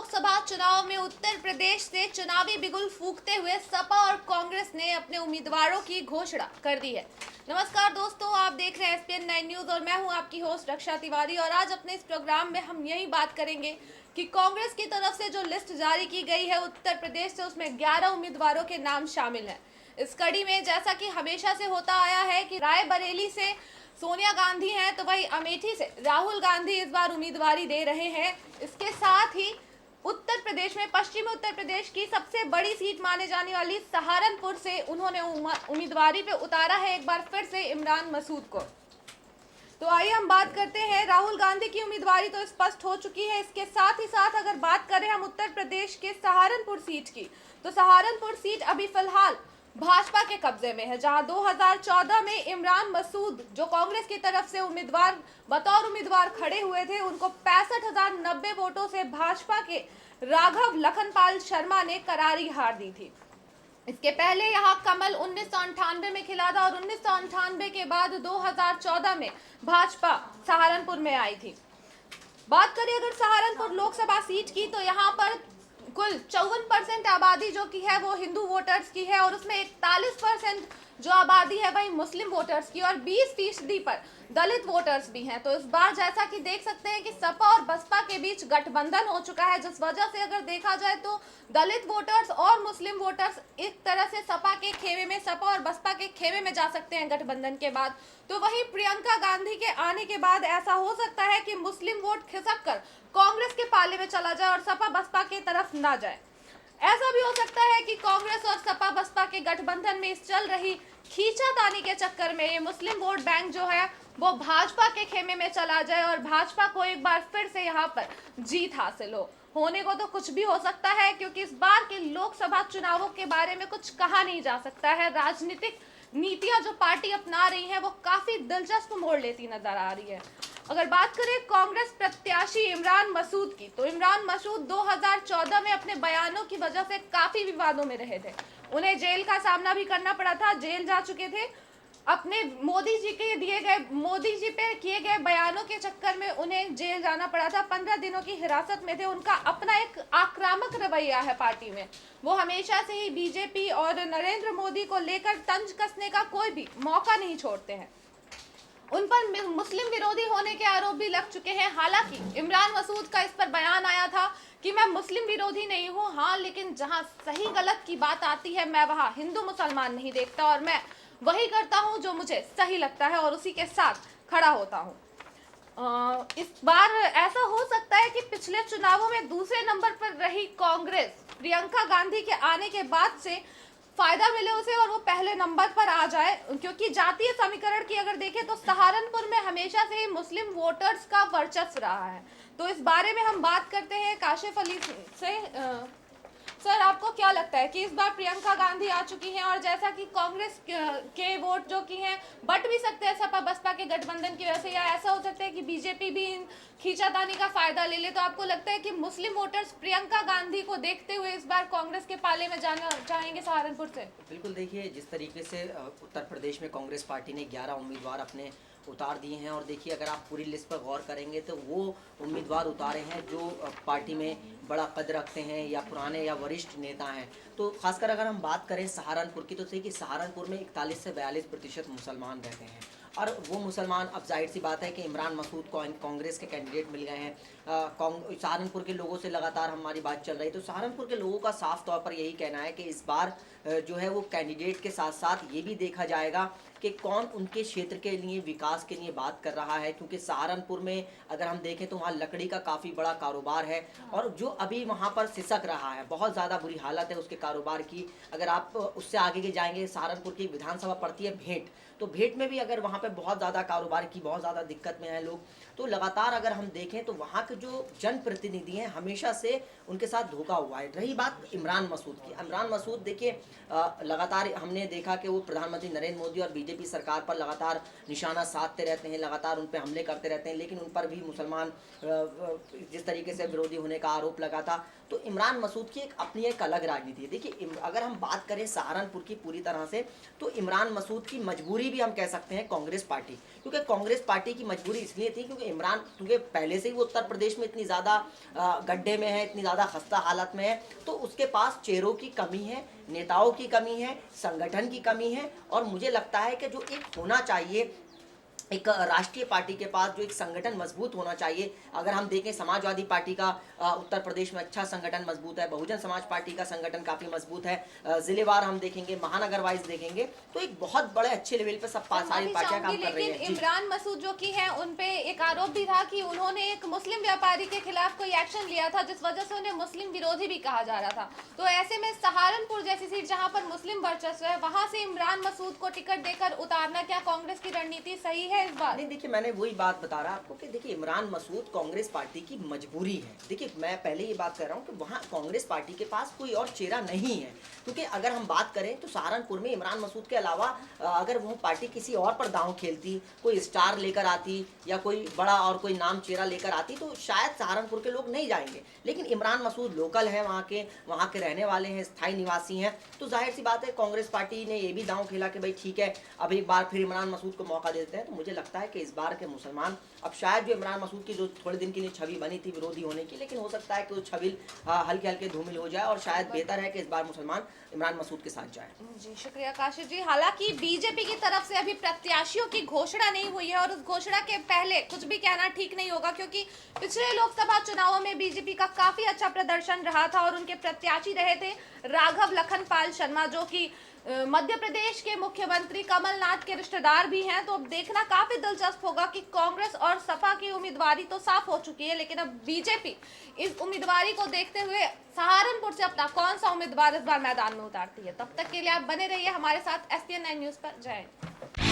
लोकसभा चुनाव में उत्तर प्रदेश से चुनावी बिगुल फूंकते हुए सपा और कांग्रेस ने अपने उम्मीदवारों की घोषणा कर दी है। नमस्कार दोस्तों, आप देख रहे हैं एसपीएन 9 न्यूज और मैं हूं आपकी होस्ट रक्षा तिवारी। और आज अपने इस प्रोग्राम में हम यही बात करेंगे कि कांग्रेस की तरफ से जो लिस्ट जारी की गई है उत्तर प्रदेश से, उसमें 11 उम्मीदवारों के नाम शामिल हैं। इस कड़ी में जैसा कि हमेशा से होता आया है कि रायबरेली से सोनिया गांधी हैं, तो वही अमेठी से राहुल गांधी इस बार उम्मीदवारी दे रहे हैं। इसके साथ ही उत्तर प्रदेश में, पश्चिमी उत्तर प्रदेश की सबसे बड़ी सीट माने जाने वाली सहारनपुर से उन्होंने उम्मीदवारी पे उतारा है एक बार फिर से इमरान मसूद को। तो आइए हम बात करते हैं। राहुल गांधी की उम्मीदवारी तो स्पष्ट हो चुकी है। इसके साथ ही साथ अगर बात करें हम उत्तर प्रदेश के सहारनपुर सीट की, तो सहारनपुर सीट अभी फिलहाल भाजपा के कब्जे में है, जहां 2014 में इमरान मसूद जो कांग्रेस की तरफ से बतौर उम्मीदवार खड़े हुए थे, उनको 65,090 वोटों से भाजपा के राघव लखनपाल शर्मा ने करारी हार दी थी। इसके पहले यहां कमल 1998 में खिला था और 1998 के बाद 2014 में भाजपा सहारनपुर में आई थी। बात करें अगर सहारनपुर लोकसभा सीट की, तो यहाँ पर कुल 54% आबादी जो की है वो हिंदू वोटर्स की है और उसमें 41% जो आबादी है वही मुस्लिम वोटर्स की और 20% पर दलित वोटर्स भी हैं। तो इस बार जैसा कि देख सकते हैं कि सपा और बसपा के बीच गठबंधन हो चुका है, जिस वजह से अगर देखा जाए तो दलित वोटर्स और मुस्लिम वोटर्स एक तरह से सपा के खेमे में, सपा और बसपा के खेमे में जा सकते हैं गठबंधन के बाद। तो वहीं प्रियंका गांधी के आने के बाद ऐसा हो सकता है कि मुस्लिम वोट खिसक कर कांग्रेस के पाले में चला जाए और सपा बसपा की तरफ ना जाए। ऐसा भी हो सकता है कि कांग्रेस और सपा बसपा के गठबंधन में इस चल रही खींचातानी के चक्कर में ये मुस्लिम वोट बैंक जो है वो भाजपा के खेमे में चला जाए और भाजपा को एक बार फिर से यहाँ पर जीत हासिल हो। होने को तो कुछ भी हो सकता है, क्योंकि इस बार के लोकसभा चुनावों के बारे में कुछ कहा नहीं जा सकता है। राजनीतिक नीतियां जो पार्टी अपना रही है वो काफी दिलचस्प मोड़ लेती नजर आ रही है। अगर बात करें कांग्रेस प्रत्याशी इमरान मसूद की, तो इमरान मसूद 2014 में अपने बयानों की वजह से काफी विवादों में रहे थे। उन्हें जेल का सामना भी करना पड़ा था, जेल जा चुके थे। अपने मोदी जी पे किए गए बयानों के चक्कर में उन्हें जेल जाना पड़ा था। 15 दिनों की हिरासत में थे। उनका अपना एक आक्रामक रवैया है पार्टी में। वो हमेशा से ही बीजेपी और नरेंद्र मोदी को लेकर तंज कसने का कोई भी मौका नहीं छोड़ते हैं। उन पर मुस्लिम विरोधी होने के आरोप भी लग चुके हैं। हालांकि इमरान मसूद का इस पर बयान आया था कि मैं मुस्लिम विरोधी नहीं हूं, हाँ, लेकिन जहां सही गलत की बात आती है मैं वहां हिंदू मुसलमान नहीं देखता और मैं वही करता हूं जो मुझे सही लगता है और उसी के साथ खड़ा होता हूं। इस बार ऐसा हो सकता है कि पिछले चुनावों में दूसरे नंबर पर रही कांग्रेस प्रियंका गांधी के आने के बाद से फायदा मिले उसे और वो पहले नंबर पर आ जाए, क्योंकि जातीय समीकरण की अगर देखें तो सहारनपुर में हमेशा से ही मुस्लिम वोटर्स का वर्चस्व रहा है। तो इस बारे में हम बात करते हैं काशिफ अली से। सर, आपको क्या लगता है कि इस बार प्रियंका गांधी आ चुकी हैं और जैसा कि कांग्रेस के वोट जो की हैं बट भी सकते हैं सपा बसपा के गठबंधन की वजह से, या ऐसा हो सकता है कि बीजेपी भी इन खींचातानी का फायदा ले ले, तो आपको लगता है कि मुस्लिम वोटर्स प्रियंका गांधी को देखते हुए इस बार कांग्रेस के पाले में जाना चाहेंगे सहारनपुर से? बिल्कुल, देखिए जिस तरीके से उत्तर प्रदेश में कांग्रेस पार्टी ने 11 उम्मीदवार अपने उतार दिए हैं और देखिए अगर आप पूरी लिस्ट पर गौर करेंगे तो वो उम्मीदवार उतारे हैं जो पार्टी में बड़ा कद रखते हैं या पुराने या वरिष्ठ नेता हैं। तो खासकर अगर हम बात करें सहारनपुर की, तो सही कि सहारनपुर में 41 से 42% मुसलमान रहते हैं और वो मुसलमान, अब जाहिर सी बात है कि इमरान मसूद को कांग्रेस के कैंडिडेट मिल गए हैं। सहारनपुर के लोगों से लगातार हमारी बात चल रही है, तो सहारनपुर के लोगों का साफ तौर पर यही कहना है कि इस बार जो है वो कैंडिडेट के साथ साथ ये भी देखा जाएगा कि कौन उनके क्षेत्र के लिए विकास के लिए बात कर रहा है, क्योंकि सहारनपुर में अगर हम देखें तो वहाँ लकड़ी का काफ़ी बड़ा कारोबार है और जो अभी वहाँ पर सिसक रहा है, बहुत ज़्यादा बुरी हालत है उसके कारोबार की। अगर आप उससे आगे के जाएंगे, सहारनपुर की विधानसभा पड़ती है भेंट, तो भेंट में भी अगर वहाँ पे बहुत ज़्यादा कारोबार की बहुत ज़्यादा दिक्कत में हैं लोग, तो लगातार अगर हम देखें तो वहाँ के जो जनप्रतिनिधि हैं हमेशा से उनके साथ धोखा हुआ है। रही बात इमरान मसूद की, इमरान मसूद देखिए लगातार हमने देखा कि वो प्रधानमंत्री नरेंद्र मोदी और बीजेपी सरकार पर लगातार निशाना साधते रहते हैं, लगातार उन पर हमले करते रहते हैं, लेकिन उन पर भी मुसलमान जिस तरीके से विरोधी होने का आरोप लगा था, तो इमरान मसूद की एक अपनी एक अलग राजनीति है। देखिए अगर हम बात करें सहारनपुर की पूरी तरह से, तो इमरान मसूद की मजबूरी भी हम कह सकते हैं कांग्रेस पार्टी, क्योंकि कांग्रेस पार्टी की मजबूरी इसलिए थी क्योंकि पहले से ही वो उत्तर प्रदेश में इतनी ज़्यादा गड्ढे में है, इतनी ज़्यादा खस्ता हालत में है, तो उसके पास चेहरों की कमी है, नेताओं की कमी है, संगठन की कमी है। और मुझे लगता है कि जो एक होना चाहिए एक राष्ट्रीय पार्टी के पास, जो एक संगठन मजबूत होना चाहिए। अगर हम देखें समाजवादी पार्टी का उत्तर प्रदेश में अच्छा संगठन मजबूत है, बहुजन समाज पार्टी का संगठन काफ़ी मजबूत है, जिलेवार हम देखेंगे, महानगर वाइज देखेंगे, तो एक बहुत बड़े अच्छे लेवल पे सारी पार्टियां काम कर रही हैं। लेकिन इमरान मसूद जो की है, उन पे एक आरोप भी था कि उन्होंने एक मुस्लिम व्यापारी के खिलाफ कोई एक्शन लिया था, जिस वजह से उन्हें मुस्लिम विरोधी भी कहा जा रहा था। तो ऐसे में सहारनपुर जैसी सीट जहां पर मुस्लिम वर्चस्व है, वहां से इमरान मसूद को टिकट देकर उतारना क्या कांग्रेस की रणनीति सही है इस बार? नहीं, देखिए मैंने वही बात बता रहा आपको कि देखिए इमरान मसूद कांग्रेस पार्टी की मजबूरी है। देखिए मैं पहले ये बात कर रहा हूँ कि वहाँ कांग्रेस पार्टी के पास कोई और चेहरा नहीं है, क्योंकि अगर हम बात करें तो सहारनपुर में इमरान मसूद के अलावा अगर वो पार्टी किसी और पर दांव खेलती, कोई स्टार लेकर आती या कोई बड़ा और कोई नाम चेहरा लेकर आती, तो शायद सहारनपुर के लोग नहीं जाएंगे। लेकिन इमरान मसूद लोकल है, वहाँ के रहने वाले हैं, स्थायी निवासी हैं, तो जाहिर सी बात है कांग्रेस पार्टी ने ये भी दांव खेला कि भाई ठीक है, अब एक बार फिर इमरान मसूद को मौका देते हैं। तो मुझे लगता है कि इस बार के मुसलमान, अब शायद जो इमरान मसूद की जो थोड़े दिन के लिए छवि बनी थी विरोधी होने की, लेकिन हो सकता है कि वो छवि हल्के हल्के धूमिल हो जाए और शायद बेहतर है कि इस बार मुसलमान इमरान मसूद के साथ जाए। जी शुक्रिया काशिफ जी। हालांकि बीजेपी की तरफ से अभी प्रत्याशियों की घोषणा नहीं हुई है, और उस घोषणा के पहले कुछ भी कहना ठीक नहीं होगा, क्योंकि पिछले लोकसभा चुनावों में बीजेपी का काफी अच्छा प्रदर्शन रहा था और उनके प्रत्याशी रहे थे राघव लखनपाल शर्मा, जो कि मध्य प्रदेश के मुख्यमंत्री कमलनाथ के रिश्तेदार भी हैं। तो अब देखना काफी दिलचस्प होगा कि कांग्रेस और सपा की उम्मीदवारी तो साफ हो चुकी है, लेकिन अब बीजेपी इस उम्मीदवारी को देखते हुए सहारनपुर से अपना कौन सा उम्मीदवार इस बार मैदान में उतारती है। तब तक के लिए आप बने रहिए हमारे साथ SPN 9 न्यूज पर। जय हिंद।